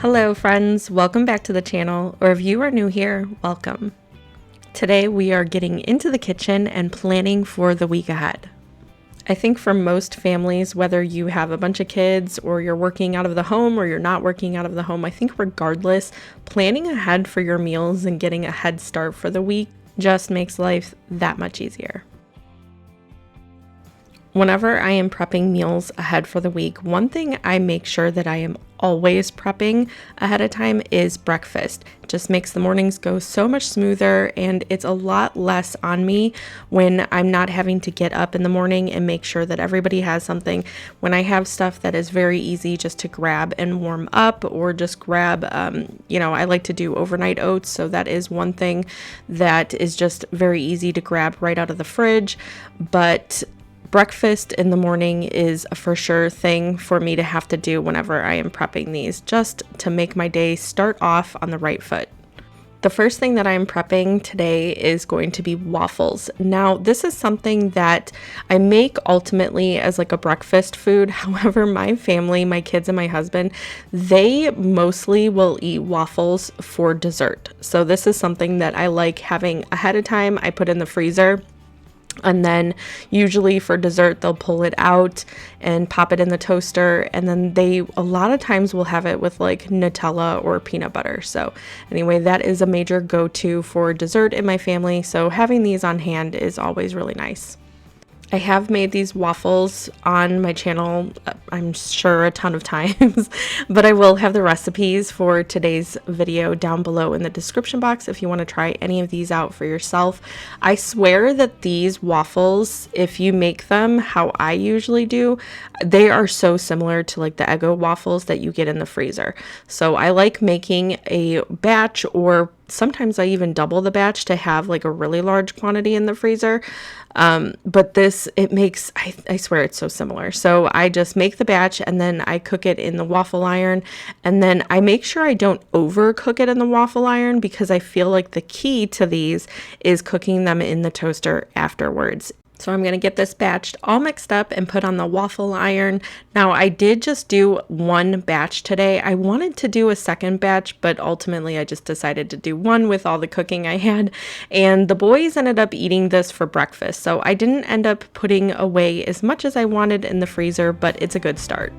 Hello friends, welcome back to the channel, or if you are new here, welcome. Today we are getting into the kitchen and planning for the week ahead. I think for most families, whether you have a bunch of kids or you're working out of the home or you're not working out of the home, I think regardless, planning ahead for your meals and getting a head start for the week just makes life that much easier. Whenever I am prepping meals ahead for the week, one thing I make sure that I am always prepping ahead of time is breakfast. It just makes the mornings go so much smoother, and it's a lot less on me when I'm not having to get up in the morning and make sure that everybody has something. When I have stuff that is very easy just to grab and warm up, or just grab, I like to do overnight oats. So that is one thing that is just very easy to grab right out of the fridge. But breakfast in the morning is a for sure thing for me to have to do whenever I am prepping these, just to make my day start off on the right foot. The first thing that I'm prepping today is going to be waffles. Now, this is something that I make ultimately as like a breakfast food. However, my family, my kids and my husband, they mostly will eat waffles for dessert. So this is something that I like having ahead of time. I put in the freezer. And then usually for dessert, they'll pull it out and pop it in the toaster. And then they a lot of times will have it with like Nutella or peanut butter. So anyway, that is a major go-to for dessert in my family. So having these on hand is always really nice. I have made these waffles on my channel, I'm sure a ton of times, but I will have the recipes for today's video down below in the description box if you want to try any of these out for yourself. I swear that these waffles, if you make them how I usually do, they are so similar to like the Eggo waffles that you get in the freezer. So I like making a batch, or sometimes I even double the batch to have like a really large quantity in the freezer. But I swear it's so similar. So I just make the batch and then I cook it in the waffle iron, and then I make sure I don't overcook it in the waffle iron, because I feel like the key to these is cooking them in the toaster afterwards. So I'm going to get this batch all mixed up and put on the waffle iron. Now, I did just do one batch today. I wanted to do a second batch, but ultimately I just decided to do one with all the cooking I had. And the boys ended up eating this for breakfast. So I didn't end up putting away as much as I wanted in the freezer, but it's a good start.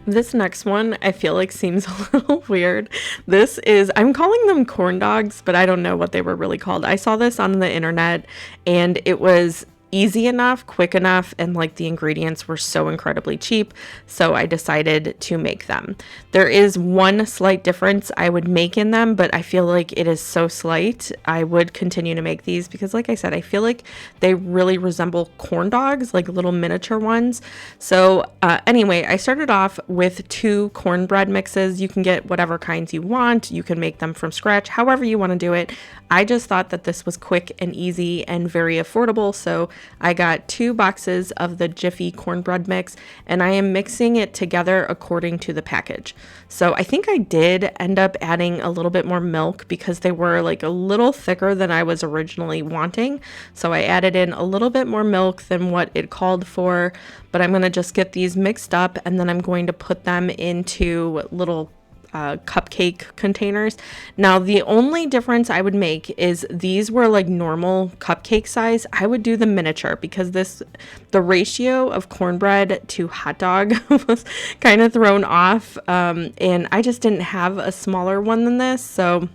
This next one I feel like seems a little weird. I'm calling them corn dogs, but I don't know what they were really called. I saw this on the internet and it was easy enough, quick enough, and like the ingredients were so incredibly cheap, so I decided to make them. There is one slight difference I would make in them, but I feel like it is so slight. I would continue to make these because, like I said, I feel like they really resemble corn dogs, like little miniature ones. So anyway, I started off with 2 cornbread mixes. You can get whatever kinds you want. You can make them from scratch, however you want to do it. I just thought that this was quick and easy and very affordable, so I got 2 boxes of the Jiffy cornbread mix, and I am mixing it together according to the package. So I think I did end up adding a little bit more milk because they were like a little thicker than I was originally wanting. So I added in a little bit more milk than what it called for, but I'm going to just get these mixed up, and then I'm going to put them into little cupcake containers. Now, the only difference I would make is these were like normal cupcake size. I would do the miniature because the ratio of cornbread to hot dog was kind of thrown off, and I just didn't have a smaller one than this, so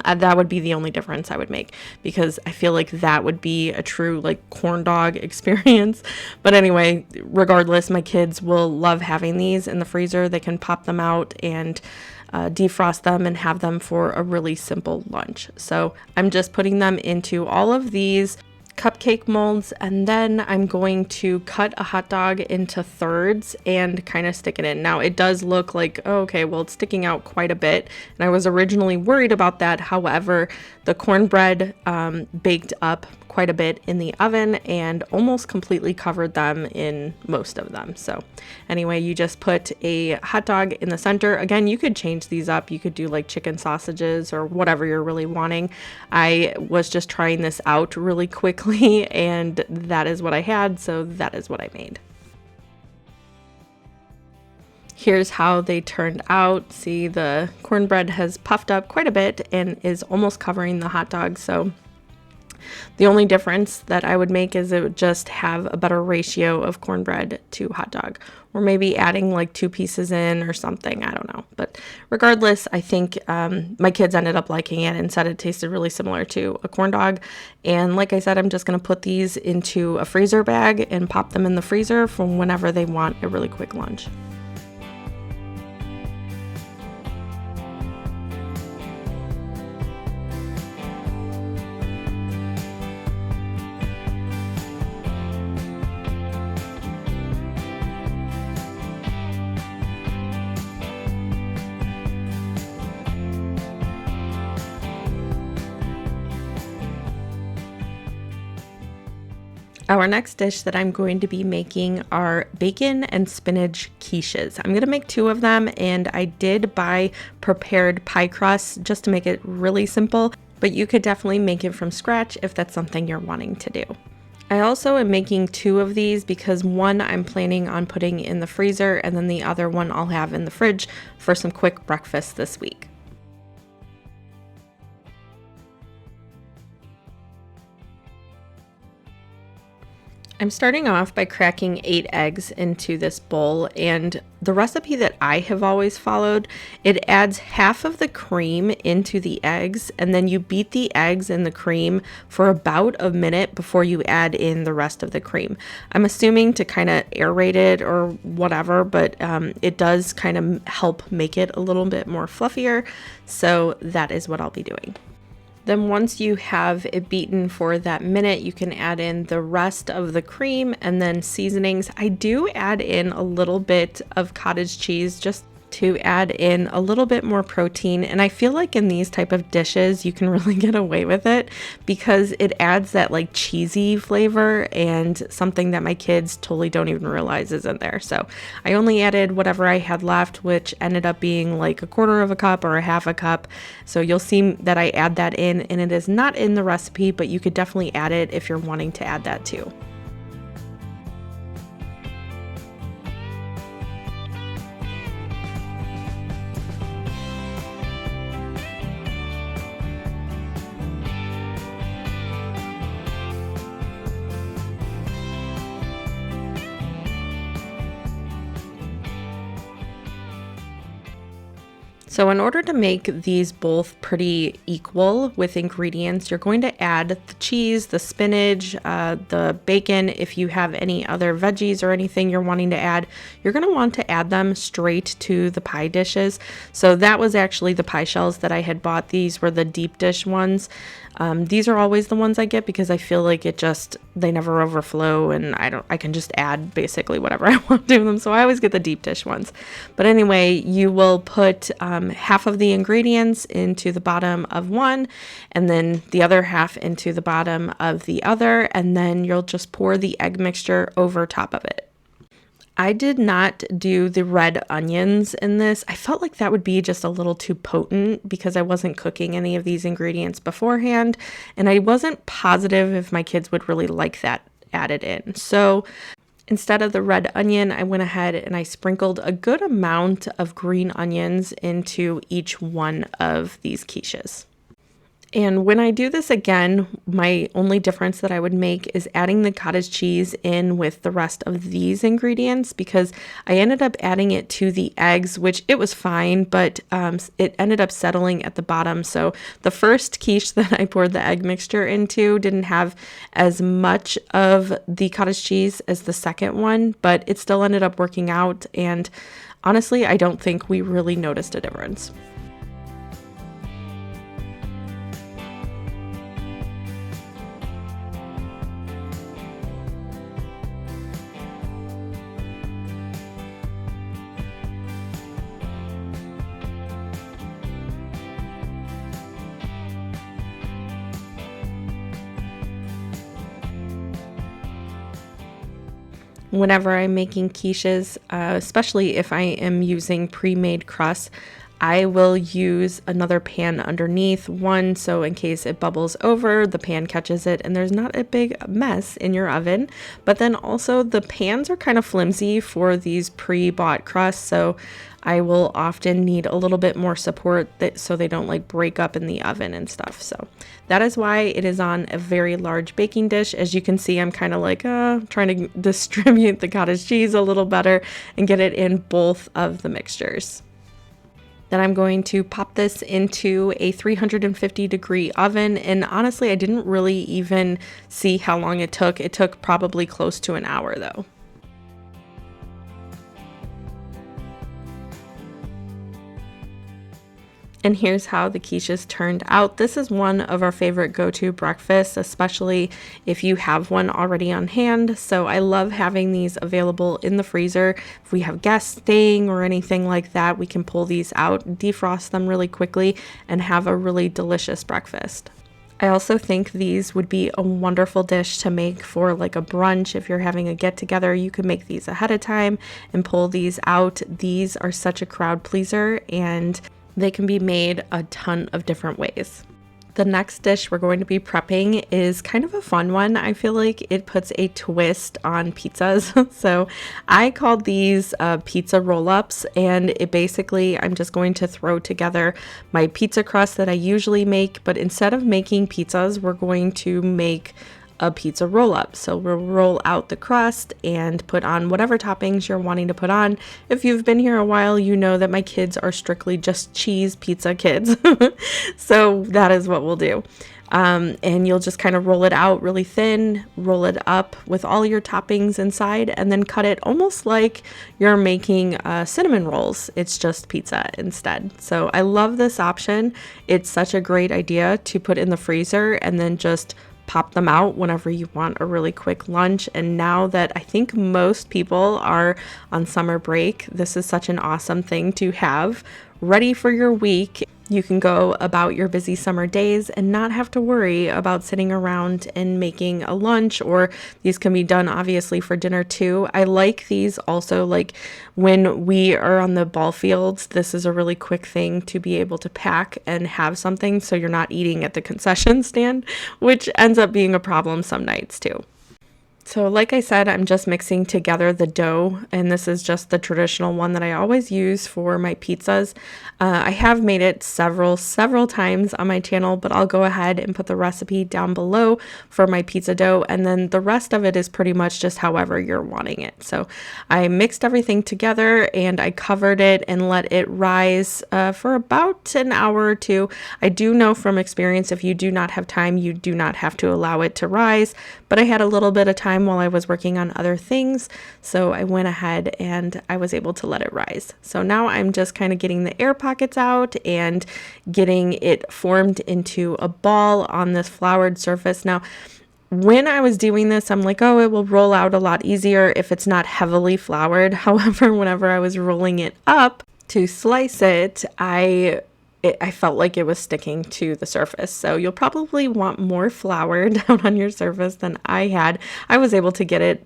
that would be the only difference I would make, because I feel like that would be a true like corn dog experience. But anyway, regardless, my kids will love having these in the freezer. They can pop them out and defrost them and have them for a really simple lunch. So I'm just putting them into all of these cupcake molds, and then I'm going to cut a hot dog into thirds and kind of stick it in. Now it does look like, oh, okay, well, it's sticking out quite a bit, and I was originally worried about that. However, the cornbread baked up quite a bit in the oven and almost completely covered them in most of them. So anyway, you just put a hot dog in the center. Again, you could change these up. You could do like chicken sausages or whatever you're really wanting. I was just trying this out really quickly and that is what I had, so that is what I made. Here's how they turned out. See, the cornbread has puffed up quite a bit and is almost covering the hot dog. So the only difference that I would make is it would just have a better ratio of cornbread to hot dog, or maybe adding like 2 pieces in or something. I don't know. But regardless, I think my kids ended up liking it and said it tasted really similar to a corn dog. And like I said, I'm just going to put these into a freezer bag and pop them in the freezer for whenever they want a really quick lunch. Our next dish that I'm going to be making are bacon and spinach quiches. I'm going to make 2 of them, and I did buy prepared pie crusts just to make it really simple, but you could definitely make it from scratch if that's something you're wanting to do. I also am making 2 of these because one I'm planning on putting in the freezer, and then the other one I'll have in the fridge for some quick breakfast this week. I'm starting off by cracking 8 eggs into this bowl, and the recipe that I have always followed, it adds half of the cream into the eggs, and then you beat the eggs and the cream for about a minute before you add in the rest of the cream. I'm assuming to kind of aerate it or whatever, but it does kind of help make it a little bit more fluffier, so that is what I'll be doing. Then once you have it beaten for that minute, you can add in the rest of the cream and then seasonings. I do add in a little bit of cottage cheese just to add in a little bit more protein, and I feel like in these type of dishes you can really get away with it because it adds that like cheesy flavor and something that my kids totally don't even realize is in there. So I only added whatever I had left, which ended up being like a 1/4 cup or a 1/2 cup. So you'll see that I add that in, and it is not in the recipe, but you could definitely add it if you're wanting to add that too. So in order to make these both pretty equal with ingredients, you're going to add the cheese, the spinach, the bacon. If you have any other veggies or anything you're wanting to add, you're going to want to add them straight to the pie dishes. So that was actually the pie shells that I had bought. These were the deep dish ones. These are always the ones I get because I feel like they never overflow, and I can just add basically whatever I want to them. So I always get the deep dish ones. But anyway, you will put half of the ingredients into the bottom of one, and then the other half into the bottom of the other, and then you'll just pour the egg mixture over top of it. I did not do the red onions in this. I felt like that would be just a little too potent because I wasn't cooking any of these ingredients beforehand, and I wasn't positive if my kids would really like that added in. So instead of the red onion, I went ahead and I sprinkled a good amount of green onions into each one of these quiches. And when I do this again, my only difference that I would make is adding the cottage cheese in with the rest of these ingredients, because I ended up adding it to the eggs, which it was fine, but it ended up settling at the bottom. So the first quiche that I poured the egg mixture into didn't have as much of the cottage cheese as the second one, but it still ended up working out. And honestly, I don't think we really noticed a difference. Whenever I'm making quiches, especially if I am using pre-made crust, I will use another pan underneath, one so in case it bubbles over, the pan catches it and there's not a big mess in your oven. But then also the pans are kind of flimsy for these pre-bought crusts, so I will often need a little bit more support so they don't like break up in the oven and stuff. So that is why it is on a very large baking dish. As you can see, I'm kind of like trying to distribute the cottage cheese a little better and get it in both of the mixtures. Then I'm going to pop this into a 350-degree oven. And honestly, I didn't really even see how long it took. It took probably close to an hour though. And here's how the quiches turned out. This is one of our favorite go-to breakfasts, especially if you have one already on hand. So I love having these available in the freezer. If we have guests staying or anything like that, we can pull these out, defrost them really quickly, and have a really delicious breakfast. I also think these would be a wonderful dish to make for like a brunch. If you're having a get together, you can make these ahead of time and pull these out. These are such a crowd pleaser and they can be made a ton of different ways. The next dish we're going to be prepping is kind of a fun one. I feel like it puts a twist on pizzas. So I called these pizza roll-ups, and it basically, I'm just going to throw together my pizza crust that I usually make, but instead of making pizzas, we're going to make a pizza roll-up. So we'll roll out the crust and put on whatever toppings you're wanting to put on. If you've been here a while, you know that my kids are strictly just cheese pizza kids. So that is what we'll do. And you'll just kind of roll it out really thin, roll it up with all your toppings inside, and then cut it almost like you're making cinnamon rolls. It's just pizza instead. So I love this option. It's such a great idea to put in the freezer and then just pop them out whenever you want a really quick lunch. And now that I think most people are on summer break, this is such an awesome thing to have ready for your week. You can go about your busy summer days and not have to worry about sitting around and making a lunch, or these can be done obviously for dinner too. I like these also, like when we are on the ball fields, this is a really quick thing to be able to pack and have something so you're not eating at the concession stand, which ends up being a problem some nights too. So like I said, I'm just mixing together the dough, and this is just the traditional one that I always use for my pizzas. I have made it several times on my channel, but I'll go ahead and put the recipe down below for my pizza dough, and then the rest of it is pretty much just however you're wanting it. So I mixed everything together and I covered it and let it rise for about an hour or two. I do know from experience, if you do not have time, you do not have to allow it to rise, but I had a little bit of time while I was working on other things, so I went ahead and I was able to let it rise. So now I'm just kind of getting the air pockets out and getting it formed into a ball on this floured surface. Now, when I was doing this, I'm like, oh, it will roll out a lot easier if it's not heavily floured. However, whenever I was rolling it up to slice it, I felt like it was sticking to the surface. So you'll probably want more flour down on your surface than I had. I was able to get it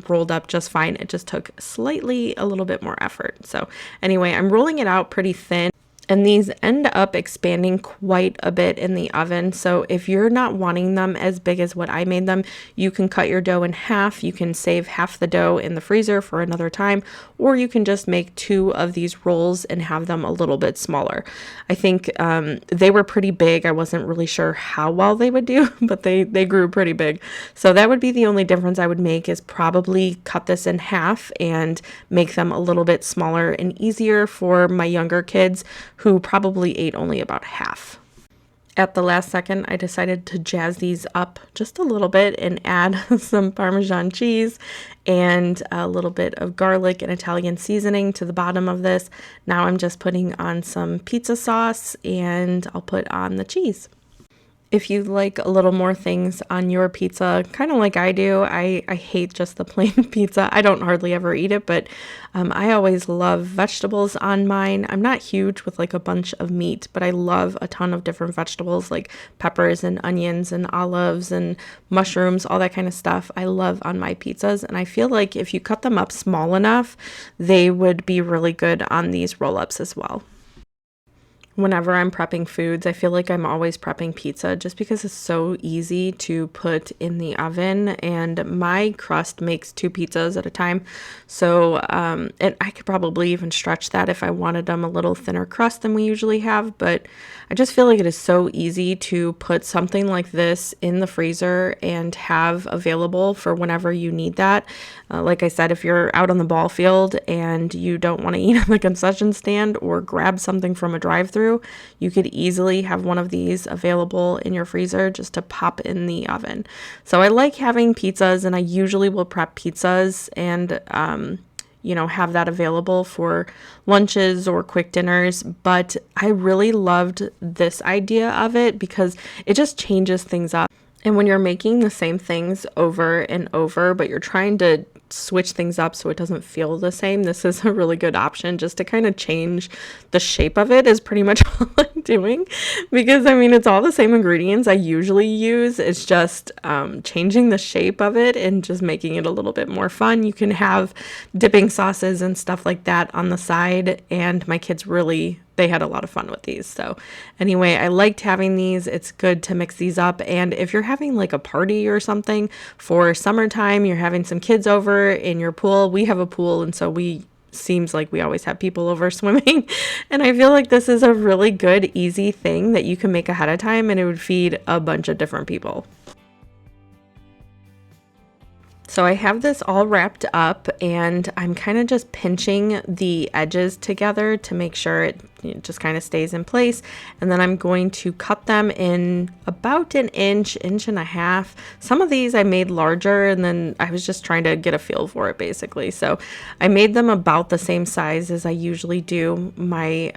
rolled up just fine. It just took slightly a little bit more effort. So anyway, I'm rolling it out pretty thin. And these end up expanding quite a bit in the oven. So if you're not wanting them as big as what I made them, you can cut your dough in half. You can save half the dough in the freezer for another time, or you can just make 2 of these rolls and have them a little bit smaller. I think they were pretty big. I wasn't really sure how well they would do, but they grew pretty big. So that would be the only difference I would make, is probably cut this in half and make them a little bit smaller and easier for my younger kids, who probably ate only about half. At the last second, I decided to jazz these up just a little bit and add some Parmesan cheese and a little bit of garlic and Italian seasoning to the bottom of this. Now I'm just putting on some pizza sauce and I'll put on the cheese. If you like a little more things on your pizza, kind of like I do, I hate just the plain pizza. I don't hardly ever eat it, but I always love vegetables on mine. I'm not huge with like a bunch of meat, but I love a ton of different vegetables like peppers and onions and olives and mushrooms, all that kind of stuff I love on my pizzas. And I feel like if you cut them up small enough, they would be really good on these roll-ups as well. Whenever I'm prepping foods, I feel like I'm always prepping pizza just because it's so easy to put in the oven, and my crust makes 2 pizzas at a time. So, and I could probably even stretch that if I wanted them a little thinner crust than we usually have, but I just feel like it is so easy to put something like this in the freezer and have available for whenever you need that. Like I said, if you're out on the ball field and you don't want to eat on the concession stand or grab something from a drive-through, you could easily have one of these available in your freezer just to pop in the oven. So I like having pizzas, and I usually will prep pizzas and have that available for lunches or quick dinners. But I really loved this idea of it because it just changes things up. And when you're making the same things over and over, but you're trying to switch things up so it doesn't feel the same, this is a really good option just to kind of change the shape of it, is pretty much all I'm doing. Because I mean, it's all the same ingredients I usually use. It's just changing the shape of it and just making it a little bit more fun. You can have dipping sauces and stuff like that on the side, and my kids they had a lot of fun with these. So anyway, I liked having these. It's good to mix these up. And if you're having like a party or something for summertime, you're having some kids over in your pool. We have a pool, and so seems like we always have people over swimming. And I feel like this is a really good, easy thing that you can make ahead of time, and it would feed a bunch of different people. So I have this all wrapped up, and I'm kind of just pinching the edges together to make sure it just kind of stays in place. And then I'm going to cut them in about an inch and a half. Some of these I made larger, and then I was just trying to get a feel for it basically. So I made them about the same size as I usually do my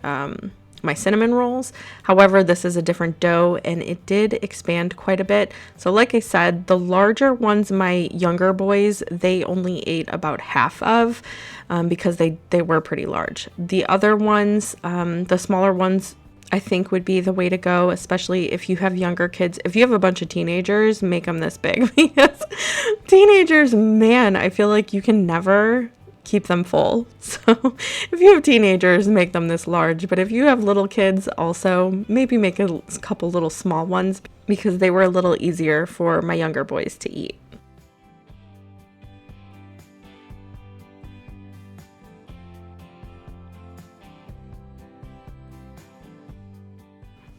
cinnamon rolls. However, this is a different dough, and it did expand quite a bit. So like I said, the larger ones, my younger boys, they only ate about half of because they were pretty large. The other ones, the smaller ones, I think would be the way to go, especially if you have younger kids. If you have a bunch of teenagers, make them this big because teenagers, man, I feel like you can never keep them full. So if you have teenagers, make them this large. But if you have little kids, also maybe make a couple little small ones because they were a little easier for my younger boys to eat.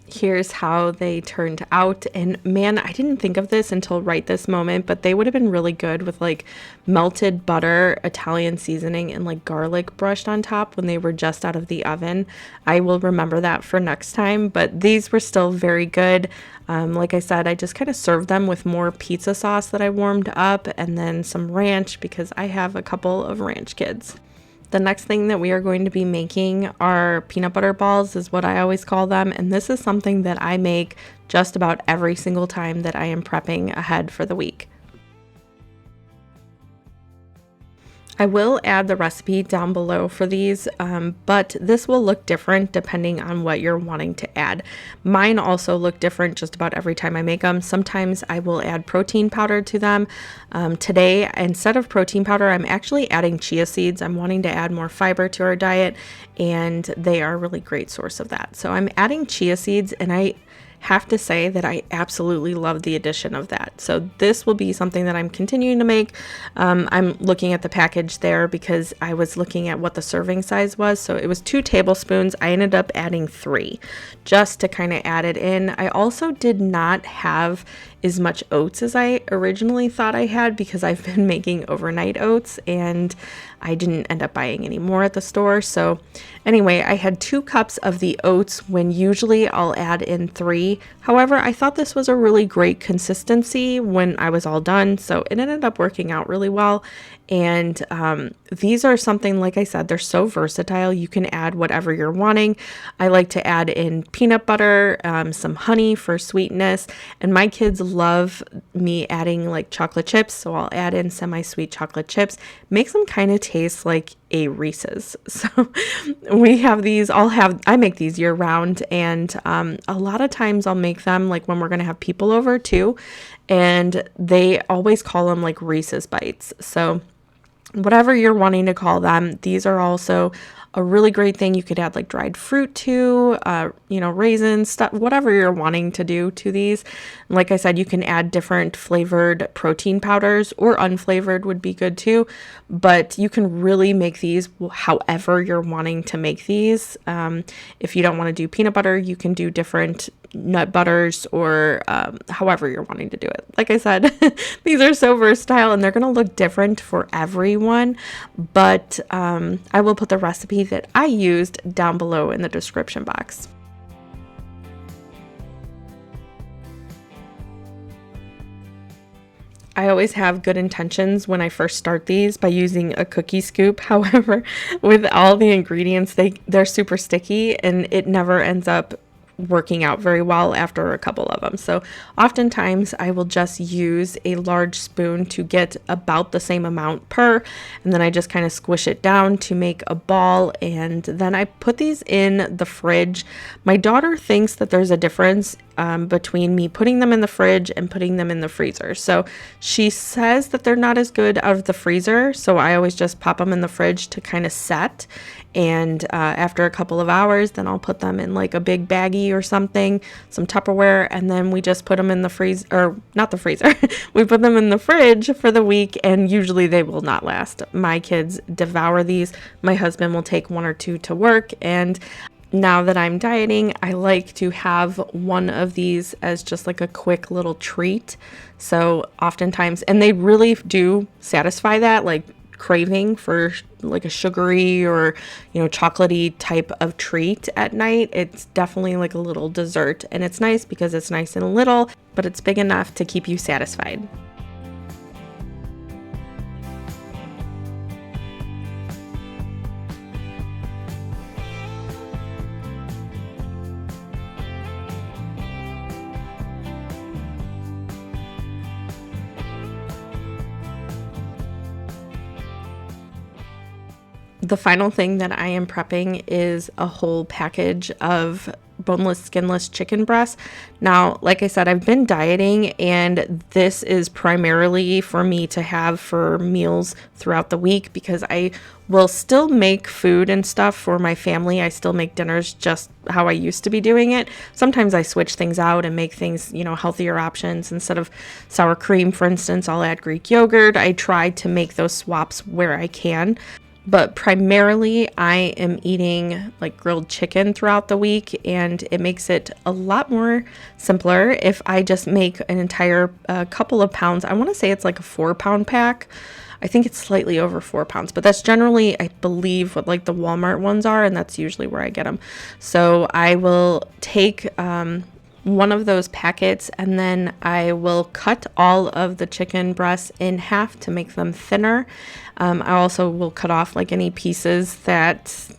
Here's how they turned out, and man, I didn't think of this until right this moment, but they would have been really good with like melted butter, Italian seasoning, and like garlic brushed on top when they were just out of the oven. I will remember that for next time, but these were still very good. Like I said, I just kind of served them with more pizza sauce that I warmed up, and then some ranch because I have a couple of ranch kids. The next thing that we are going to be making are peanut butter balls, is what I always call them. And this is something that I make just about every single time that I am prepping ahead for the week. I will add the recipe down below for these, but this will look different depending on what you're wanting to add. Mine also look different just about every time I make them. Sometimes I will add protein powder to them. Today, instead of protein powder, I'm actually adding chia seeds. I'm wanting to add more fiber to our diet, and they are a really great source of that. So I'm adding chia seeds, and I have to say that I absolutely love the addition of that. So this will be something that I'm continuing to make. I'm looking at the package there because I was looking at what the serving size was. So it was 2 tablespoons. I ended up adding 3 just to kind of add it in. I also did not have as much oats as I originally thought I had, because I've been making overnight oats and I didn't end up buying any more at the store. So anyway, I had 2 cups of the oats when usually I'll add in 3. However, I thought this was a really great consistency when I was all done, so it ended up working out really well. And these are something, like I said, they're so versatile. You can add whatever you're wanting. I like to add in peanut butter, some honey for sweetness, and my kids love me adding like chocolate chips, so I'll add in semi-sweet chocolate chips. Makes them kind of taste like a Reese's. So we have these, I make these year round, and a lot of times I'll make them like when we're gonna have people over too, and they always call them like Reese's Bites. So whatever you're wanting to call them, these are also a really great thing. You could add like dried fruit to, raisins, stuff, whatever you're wanting to do to these. Like I said, you can add different flavored protein powders, or unflavored would be good too. But you can really make these however you're wanting to make these. If you don't want to do peanut butter, you can do different nut butters, or however you're wanting to do it. Like I said, these are so versatile and they're going to look different for everyone, but I will put the recipe that I used down below in the description box. I always have good intentions when I first start these by using a cookie scoop. However, with all the ingredients, they're super sticky and it never ends up working out very well after a couple of them. So oftentimes I will just use a large spoon to get about the same amount per, and then I just kind of squish it down to make a ball, and then I put these in the fridge. My daughter thinks that there's a difference between me putting them in the fridge and putting them in the freezer. So she says that they're not as good out of the freezer, so I always just pop them in the fridge to kind of set. And after a couple of hours, then I'll put them in like a big baggie or something, some Tupperware, and then we just put them in the freezer, or not the freezer, we put them in the fridge for the week, and usually they will not last. My kids devour these. My husband will take 1 or 2 to work, and now that I'm dieting, I like to have one of these as just like a quick little treat. So oftentimes, and they really do satisfy that, like craving for like a sugary or chocolatey type of treat at night. It's definitely like a little dessert, and it's nice because it's nice and little, but it's big enough to keep you satisfied. The final thing that I am prepping is a whole package of boneless, skinless chicken breasts. Now, like I said, I've been dieting, and this is primarily for me to have for meals throughout the week, because I will still make food and stuff for my family. I still make dinners just how I used to be doing it. Sometimes I switch things out and make things, healthier options. Instead of sour cream, for instance, I'll add Greek yogurt. I try to make those swaps where I can. But primarily I am eating like grilled chicken throughout the week, and it makes it a lot more simpler if I just make an entire couple of pounds. I want to say it's like a 4-pound pack. I think it's slightly over 4 pounds, but that's generally, I believe, what like the Walmart ones are, and that's usually where I get them. So I will take one of those packets, and then I will cut all of the chicken breasts in half to make them thinner. I also will cut off like any pieces that,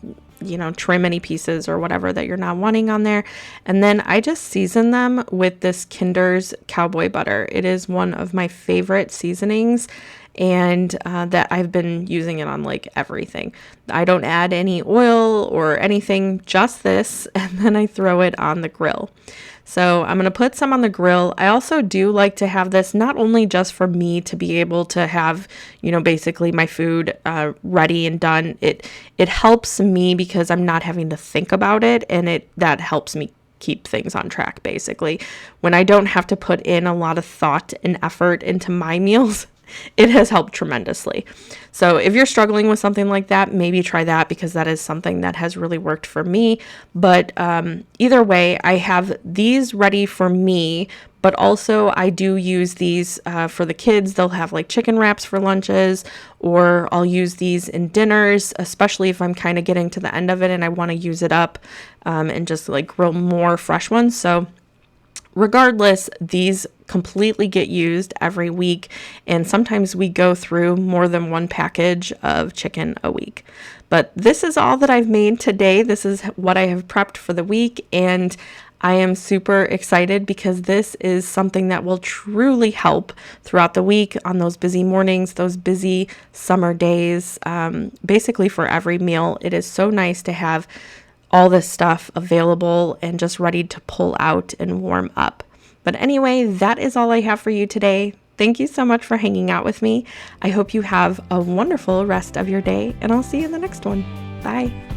trim any pieces or whatever that you're not wanting on there. And then I just season them with this Kinder's cowboy butter. It is one of my favorite seasonings, and that I've been using it on like everything. I don't add any oil or anything, just this, and then I throw it on the grill. So I'm going to put some on the grill. I also do like to have this not only just for me to be able to have, basically my food ready and done. It helps me because I'm not having to think about it, and that helps me keep things on track, basically. When I don't have to put in a lot of thought and effort into my meals, it has helped tremendously. So if you're struggling with something like that, maybe try that, because that is something that has really worked for me. But either way, I have these ready for me, but also I do use these for the kids. They'll have like chicken wraps for lunches, or I'll use these in dinners, especially if I'm kind of getting to the end of it and I want to use it up and just like grill more fresh ones. So regardless, these completely get used every week, and sometimes we go through more than one package of chicken a week. But this is all that I've made today. This is what I have prepped for the week, and I am super excited because this is something that will truly help throughout the week on those busy mornings, those busy summer days, basically for every meal. It is so nice to have all this stuff available and just ready to pull out and warm up. But anyway, that is all I have for you today. Thank you so much for hanging out with me. I hope you have a wonderful rest of your day, and I'll see you in the next one. Bye.